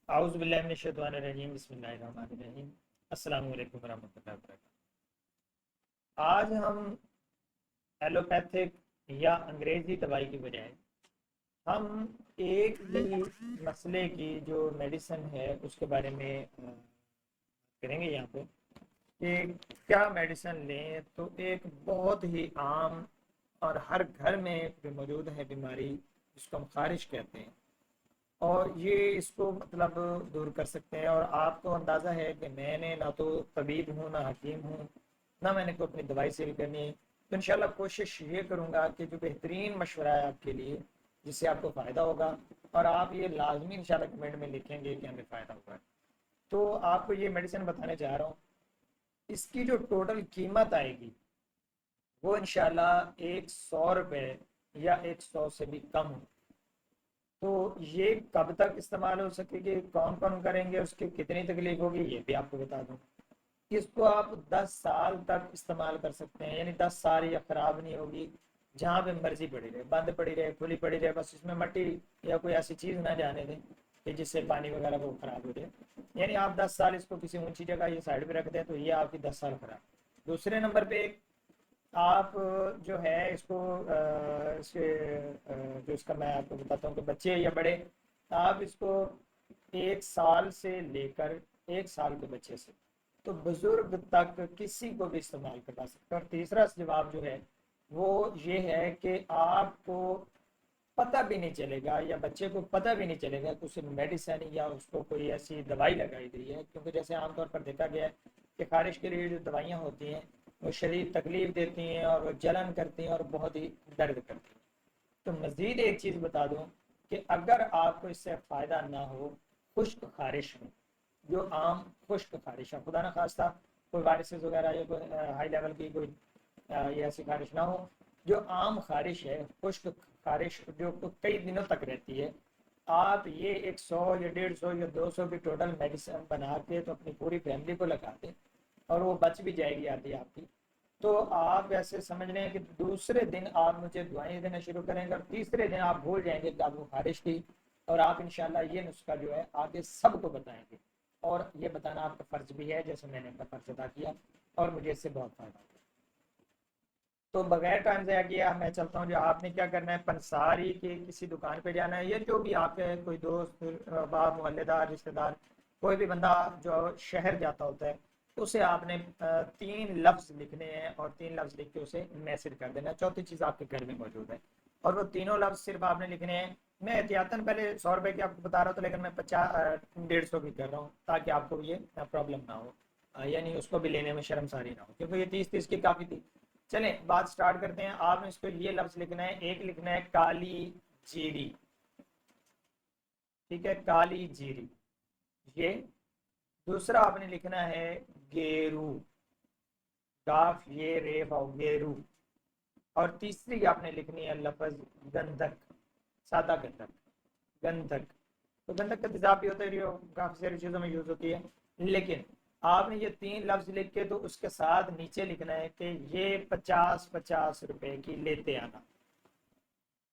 आउज़ु बिल्लाहि मिनश्शैतानिर्रजीम बिस्मिल्लाहिर्रहमानिर्रहीम अस्सलामु अलैकुम वरहमतुल्लाहि वबरकातुहू। आज हम एलोपैथिक या अंग्रेज़ी दवाई की बजाय हम एक ही मसले की जो मेडिसिन है उसके बारे में करेंगे यहाँ पे कि क्या मेडिसिन लें। तो एक बहुत ही आम और हर घर में जो मौजूद है बीमारी जिसको हम खारिश कहते हैं, और ये इसको मतलब दूर कर सकते हैं। और आपको अंदाज़ा है कि मैंने ना तो तबीब हूँ ना हकीम हूँ, ना मैंने कोई अपनी दवाई सेल करनी है। तो इंशाल्लाह कोशिश ये करूँगा कि जो बेहतरीन मशवरा है आपके लिए, जिससे आपको फ़ायदा होगा, और आप ये लाजमी इंशाल्लाह कमेंट में लिखेंगे कि हमें फ़ायदा हुआ। तो आपको ये मेडिसिन बताने जा रहा हूँ, इसकी जो टोटल कीमत आएगी वो इंशाल्लाह 100 रुपये या 100 से भी कम हो। तो ये कब तक इस्तेमाल हो सकेगी, कौन कौन करेंगे, उसकी कितनी तकलीफ होगी, ये भी आपको बता दूं। इसको आप 10 साल तक इस्तेमाल कर सकते हैं, यानी 10 साल ये ख़राब नहीं होगी। जहाँ पे मर्जी पड़ी रहे, बंद पड़ी रहे, खुली पड़ी रहे, बस इसमें मट्टी या कोई ऐसी चीज़ ना जाने दें कि जिससे पानी वगैरह वो ख़राब हो जाए। यानी आप 10 साल इसको किसी ऊंची जगह ये साइड पे रख दें तो ये आपकी 10 साल खराब। दूसरे नंबर पे आप जो है इसको जो इसका मैं आपको बताता हूँ कि बच्चे या बड़े, आप इसको 1 साल से लेकर 1 साल के बच्चे से तो बुजुर्ग तक किसी को भी इस्तेमाल करवा सकते हैं। और तीसरा जवाब जो है वो ये है कि आपको पता भी नहीं चलेगा या बच्चे को पता भी नहीं चलेगा कि उसे मेडिसिन या उसको कोई ऐसी दवाई लगाई गई है। क्योंकि जैसे आमतौर पर देखा गया है कि खारिश के लिए जो दवाइयाँ होती हैं वो शरीर तकलीफ देती हैं और वो जलन करती हैं और बहुत ही दर्द करती हैं। तो मज़ीद एक चीज़ बता दूं कि अगर आपको इससे फ़ायदा ना हो खुश्क खारिश में, जो आम खुश्क खारिश है, खुदा ना खास्ता कोई वायरसेस वगैरह या कोई हाई लेवल की कोई ये ऐसी खारिश ना हो, जो आम खारिश है, खुश्क खारिश जो कई दिनों तक रहती है, आप ये 100 या 150 या 200 की टोटल मेडिसिन बना के तो अपनी पूरी फैमिली को लगा दें और वो बच भी जाएगी आधी आपकी। तो आप ऐसे समझ लें कि दूसरे दिन आप मुझे दुआएं देना शुरू करेंगे और तीसरे दिन आप भूल जाएंगे कि आपको खारिश थी। और आप इंशाल्लाह ये नुस्खा जो है आगे सबको बताएंगे, और ये बताना आपका फ़र्ज भी है जैसे मैंने अपना फ़र्ज अदा किया, और मुझे इससे बहुत फ़ायदा हुआ। तो बगैर टाइम ज़ाया किया मैं चलता हूँ। जो आपने क्या करना है, पंसारी की किसी दुकान पे जाना है, या जो भी आपके कोई दोस्त बाप मोहल्लेदार रिश्तेदार कोई भी बंदा जो शहर जाता होता है, उसे आपने 3 लफ्ज़ लिखने हैं और 3 लफ्ज़ लिख के उसे मैसेज कर देना है। चौथी चीज़ आपके घर में मौजूद है और वो तीनों लफ्ज़ सिर्फ आपने लिखने हैं। मैं एहतियातन पहले 100 रुपये की आपको बता रहा था, लेकिन मैं 50 150 की कर रहा हूँ ताकि आपको ये प्रॉब्लम ना हो, यानी उसको भी लेने में शर्मसारी ना हो, क्योंकि ये 30 30 की काफ़ी थी। चलें बात स्टार्ट करते हैं। आपने इसको ये लफ्ज लिखना है, एक लिखना है काली जीरी, ठीक है, काली जीरी ये। दूसरा आपने लिखना है गेरू, काफ ये रे वाव गेरू। और तीसरी आपने लिखनी है लफ्ज गंधक, सादा गंधक, गंधक। तो गंधक का तेजाब भी होता है, जो काफी सारी चीजों में यूज होती है। लेकिन आपने ये 3 लफ्ज लिख के तो उसके साथ नीचे लिखना है कि ये 50 50 रुपए की लेते आना।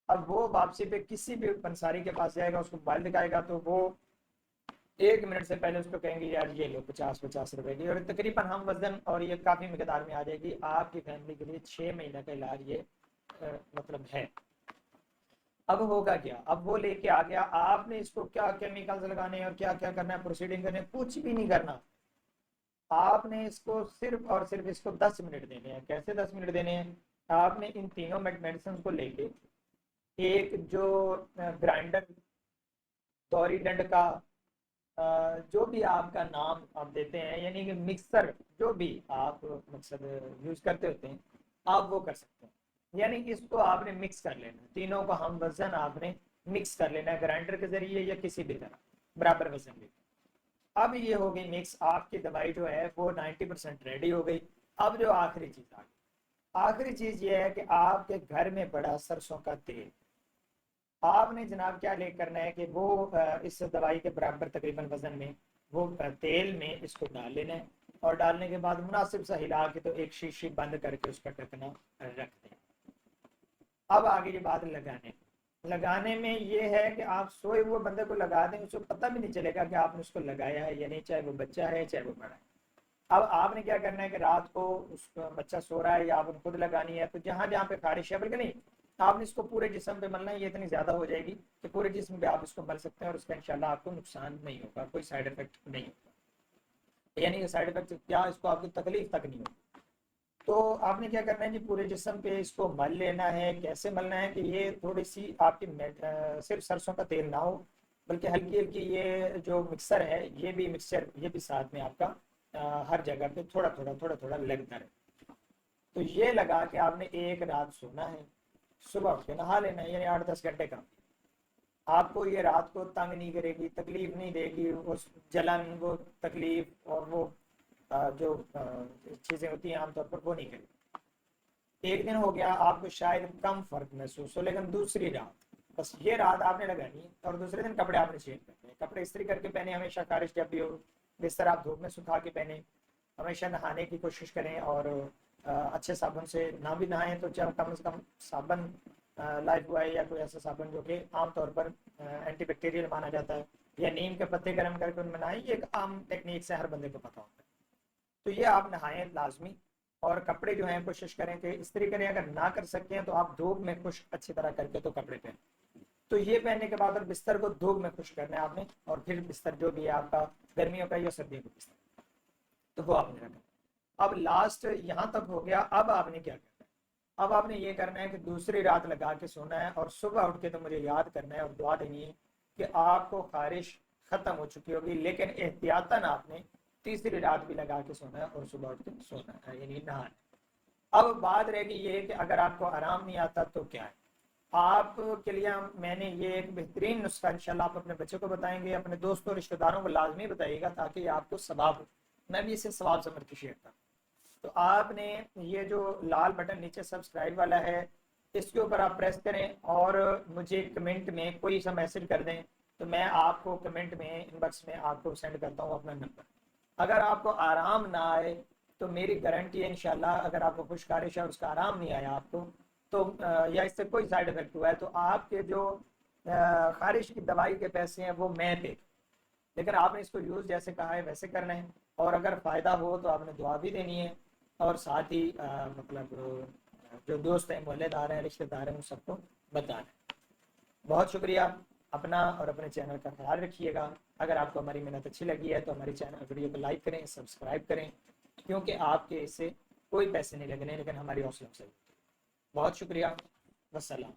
अब वो वापसी पे किसी भी पंसारी के पास जाएगा, उसको मोबाइल दिखाएगा तो वो 1 मिनट से पहले उसको कहेंगे यार ये लो 50 50 रुपए की, और तकरीबन हम वजन और ये काफ़ी मकदार में आ जाएगी आपकी फैमिली के लिए। 6 महीने का इलाज ये मतलब है। अब होगा क्या, अब वो लेके आ गया, आपने इसको क्या केमिकल्स लगाने हैं और क्या क्या करना है, प्रोसीडिंग करने है, कुछ भी नहीं करना। आपने इसको सिर्फ और सिर्फ इसको 10 मिनट देने हैं। कैसे 10 मिनट देने हैं, आपने इन तीनों मेडिसिन को लेके एक जो ग्राइंडर, दौरी दंड का, जो भी आपका नाम आप देते हैं, यानी कि मिक्सर, जो भी आप मकसद यूज करते होते हैं, आप वो कर सकते हैं। यानी इसको आपने मिक्स कर लेना है, तीनों को हम वजन आपने मिक्स कर लेना है ग्राइंडर के जरिए या किसी भी तरह बराबर वजन लेके। अब ये हो गई मिक्स, आपकी दवाई जो है वो 90% रेडी हो गई। अब जो आखिरी चीज आ गई, आखिरी चीज ये है कि आपके घर में पड़ा सरसों का तेल। आपने जनाब क्या ले करना है कि वो इस दवाई के बराबर तकरीबन वजन में वो तेल में इसको डाल लेना है, और डालने के बाद मुनासिब सा हिला के तो एक शीशी बंद करके उसका ढकना रख दें। अब आगे ये बात लगाने, लगाने में ये है कि आप सोए हुए बंदे को लगा दें, उसको पता भी नहीं चलेगा कि आपने उसको लगाया है या नहीं, चाहे वो बच्चा है चाहे वो बड़ा है। अब आपने क्या करना है कि रात को उसका बच्चा सो रहा है या आपने खुद लगानी है, तो जहां जहां पे खारिश है, बल्कि नहीं, आपने इसको पूरे जिस्म पे मलना है। ये इतनी ज्यादा हो जाएगी कि पूरे जिस्म पे आप इसको मल सकते हैं और उसका इंशाल्लाह आपको नुकसान नहीं होगा, कोई साइड इफेक्ट नहीं होगा। यानी कि साइड इफेक्ट क्या, इसको आपकी तकलीफ तक नहीं होगी। तो आपने क्या करना है जी, पूरे जिस्म पे इसको मल लेना है। कैसे मलना है कि ये थोड़ी सी आपकी सिर्फ सरसों का तेल ना हो, बल्कि हल्की हल्की ये जो मिक्सर है, ये भी मिक्सचर ये भी साथ में आपका हर जगह पे थोड़ा थोड़ा लगता रहे। तो ये लगा के आपने एक रात सोना है, सुबह उठ के नहा लेना है, यानी 8-10 घंटे का। आपको ये रात को तंग नहीं करेगी, तकलीफ नहीं देगी, उस जलन, वो तकलीफ और वो जो चीजें होती हैं आमतौर पर, वो नहीं करेगी। एक दिन हो गया, आपको शायद कम फर्क महसूस हो, लेकिन दूसरी रात, बस ये रात आपने लगानी और दूसरे दिन कपड़े आपने चेंज करने। कपड़े इस्त्री करके पहने हमेशा, खारिश जब भी हो। बिस्तर आप धूप में सुखा के पहने। हमेशा नहाने की कोशिश करें और अच्छे साबुन से ना भी नहाएं तो जब कम से कम साबुन लाइफ बॉय या कोई ऐसा साबुन जो कि आमतौर पर एंटीबैक्टीरियल माना जाता है, या नीम के पत्ते गर्म करके उनमें नहाएं। ये एक आम टेक्निक से हर बंदे को पता होता है। तो ये आप नहाएं लाजमी। और कपड़े जो हैं कोशिश करें कि इस्त्री करें, अगर ना कर सकते हैं तो आप धूप में खुश्क अच्छी तरह करके तो कपड़े पहने। तो ये पहनने के बाद बिस्तर को धूप में खुश्क करना है आपने, और फिर बिस्तर जो भी है आपका, गर्मियों का या सर्दियों का बिस्तर, तो वो आपने रखा। अब लास्ट यहाँ तक हो गया। अब आपने क्या करना है, अब आपने ये करना है कि दूसरी रात लगा के सोना है, और सुबह उठ के तो मुझे याद करना है और दुआ देनी है कि आपको खारिश खत्म हो चुकी होगी, लेकिन एहतियातन आपने तीसरी रात भी लगा के सोना है और सुबह उठ के सोना है, यानी नहाना। अब बात रहेगी ये कि अगर आपको आराम नहीं आता तो क्या है। आपके लिए मैंने ये एक बेहतरीन नुस्खा इंशाल्लाह आप अपने बच्चे को बताएंगे, अपने दोस्तों रिश्तेदारों को लाजमी बताइएगा, ताकि आपको सवाब हो। मैं भी इसे सवाब समझ के शेयर करूँ। तो आपने ये जो लाल बटन नीचे सब्सक्राइब वाला है, इसके ऊपर आप प्रेस करें और मुझे कमेंट में कोई सा मैसेज कर दें, तो मैं आपको कमेंट में इनबॉक्स में आपको सेंड करता हूँ अपना नंबर। अगर आपको आराम ना आए तो मेरी गारंटी है इंशाल्लाह, अगर आपको खुशकारिश है और उसका आराम नहीं आया आपको, तो या इससे कोई साइड इफेक्ट हुआ है, तो आपके जो खारिश की दवाई के पैसे हैं वो मैं दे। लेकिन आपने इसको यूज़ जैसे कहा है वैसे करना है, और अगर फ़ायदा हो तो आपने दुआ भी देनी है, और साथ ही मतलब जो दोस्त हैं, मोहल्लेदार हैं, रिश्तेदार हैं, उन सबको बताना है। बहुत शुक्रिया। अपना और अपने चैनल का ख्याल रखिएगा। अगर आपको हमारी मेहनत अच्छी लगी है तो हमारी चैनल वीडियो को लाइक करें, सब्सक्राइब करें, क्योंकि आपके इससे कोई पैसे नहीं लगने, लेकिन हमारी हौसला अफजाई। बहुत शुक्रिया। वस्सलाम।